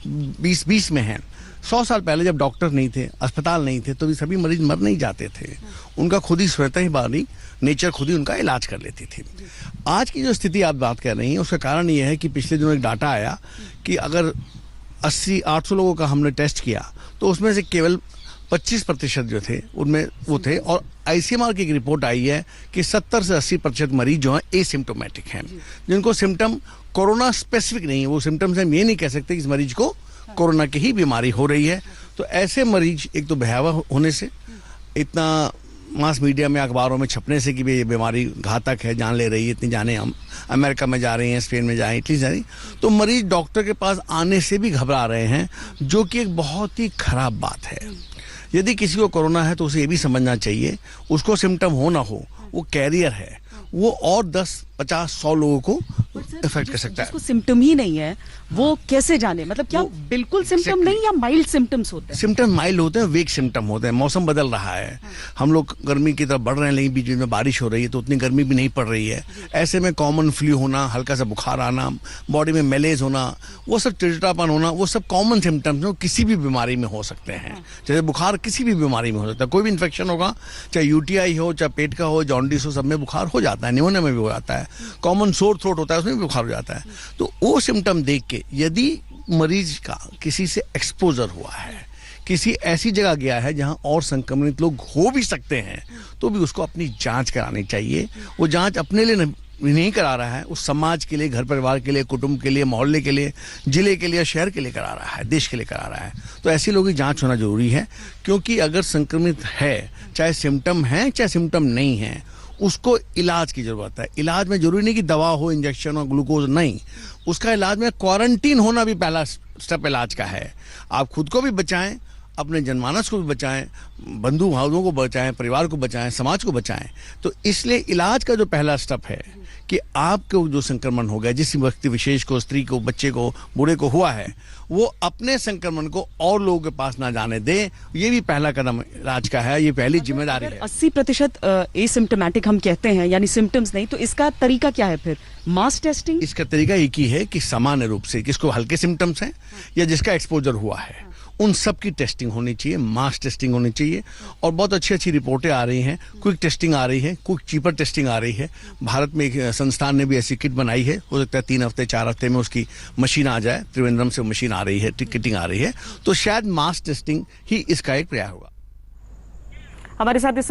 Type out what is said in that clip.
2020 में हैं। 100 साल पहले जब डॉक्टर नहीं थे, अस्पताल नहीं थे, तो भी सभी मरीज मर नहीं जाते थे। उनका खुद ही स्वतः ही बारी नेचर खुद ही उनका इलाज कर लेती थी। आज की जो स्थिति आप बात कर रही हैं, उसका कारण यह है कि पिछले दिनों एक डाटा आया कि अगर 80-800 लोगों का हमने टेस्ट किया तो उसमें से केवल 25% जो थे उनमें वो थे, और ICMR की एक रिपोर्ट आई है कि 70 से 80% मरीज जो हैं एसिम्प्टोमेटिक हैं, जिनको सिम्टम कोरोना स्पेसिफिक नहीं है। वो सिम्टम्स हम ये नहीं कह सकते कि इस मरीज को कोरोना की ही बीमारी हो रही है। तो ऐसे मरीज एक तो भयावह होने से, इतना मास मीडिया में अखबारों में छपने से कि ये बीमारी घातक है, जान ले रही है, इतनी जाने हम अमेरिका में जा रही हैं, स्पेन में जा रही हैं, इटली जा रही, तो मरीज डॉक्टर के पास आने से भी घबरा रहे हैं, जो कि एक बहुत ही खराब बात है। यदि किसी को कोरोना है तो उसे ये भी समझना चाहिए, उसको सिम्टम हो ना हो, वो कैरियर है, वो और 10, 50, 100 लोगों को इफेक्ट कर सकता है। जिसको सिम्टम ही नहीं है वो कैसे जाने, मतलब क्या बिल्कुल सिम्टम नहीं या माइल्ड सिम्टम्स होते हैं? सिम्टम माइल्ड होते हैं, वीक सिम्टम होते हैं। मौसम बदल रहा है, हम लोग गर्मी की तरफ बढ़ रहे हैं, लेकिन बीच में बारिश हो रही है तो उतनी गर्मी भी नहीं पड़ रही है। ऐसे में कॉमन फ्लू होना, हल्का सा बुखार आना, बॉडी में मैलेज होना, वो सब चिड़चिड़ापन होना, वो सब कॉमन सिम्टम्स हैं, किसी भी बीमारी में हो सकते हैं। जैसे बुखार किसी भी बीमारी में हो सकता है, कोई भी इन्फेक्शन होगा, चाहे UTI हो, चाहे पेट का हो, जॉन्डिस हो, सब में बुखार हो जाता है, निमोनिया में भी हो जाता है, कॉमन सोर थ्रोट होता है उसमें भी बुखार हो जाता है। तो वो सिम्टम देख के यदि मरीज का किसी से एक्सपोजर हुआ है, किसी ऐसी जगह गया है जहां और संक्रमित लोग हो भी सकते हैं, तो भी उसको अपनी जांच करानी चाहिए। वो जांच अपने लिए नहीं करा रहा है, उस समाज के लिए, घर परिवार के लिए, कुटुंब के लिए, मोहल्ले के लिए, जिले के लिए, शहर के लिए करा रहा है, देश के लिए करा रहा है। तो ऐसे लोगों की जांच होना जरूरी है, क्योंकि अगर संक्रमित है, चाहे सिम्टम है चाहे सिम्टम नहीं है, उसको इलाज की जरूरत है। इलाज में जरूरी नहीं कि दवा हो, इंजेक्शन हो, ग्लूकोज नहीं, उसका इलाज में क्वारंटीन होना भी पहला स्टेप इलाज का है। आप खुद को भी बचाएं, अपने जनमानस को भी बचाएं, बंधु भाइयों को बचाएं, परिवार को बचाएं, समाज को बचाएं। तो इसलिए इलाज का जो पहला स्टेप है कि आपको जो संक्रमण हो गया, जिस व्यक्ति विशेष को, स्त्री को, बच्चे को, बूढ़े को हुआ है, वो अपने संक्रमण को और लोगों के पास ना जाने दे। ये भी पहला कदम इलाज का है, ये पहली जिम्मेदारी है। 80% एसिम्प्टोमेटिक हम कहते हैं, यानी सिम्टम्स नहीं, तो इसका तरीका क्या है फिर? Mass testing? इसका तरीका एक ही है कि सामान्य रूप से किसको हल्के सिम्टम्स हैं या जिसका एक्सपोजर हुआ है, उन सब की टेस्टिंग होनी चाहिए, मास टेस्टिंग होनी चाहिए। और बहुत अच्छी अच्छी रिपोर्टें आ रही हैं, क्विक टेस्टिंग आ रही है, क्विक चीपर टेस्टिंग आ रही है। भारत में एक संस्थान ने भी ऐसी किट बनाई है, हो सकता है 3 हफ्ते 4 हफ्ते में उसकी मशीन आ जाए। त्रिवेंद्रम से मशीन आ रही है, किटिंग आ रही है, तो शायद मास टेस्टिंग ही इसका एक प्रयास होगा। हमारे साथ इस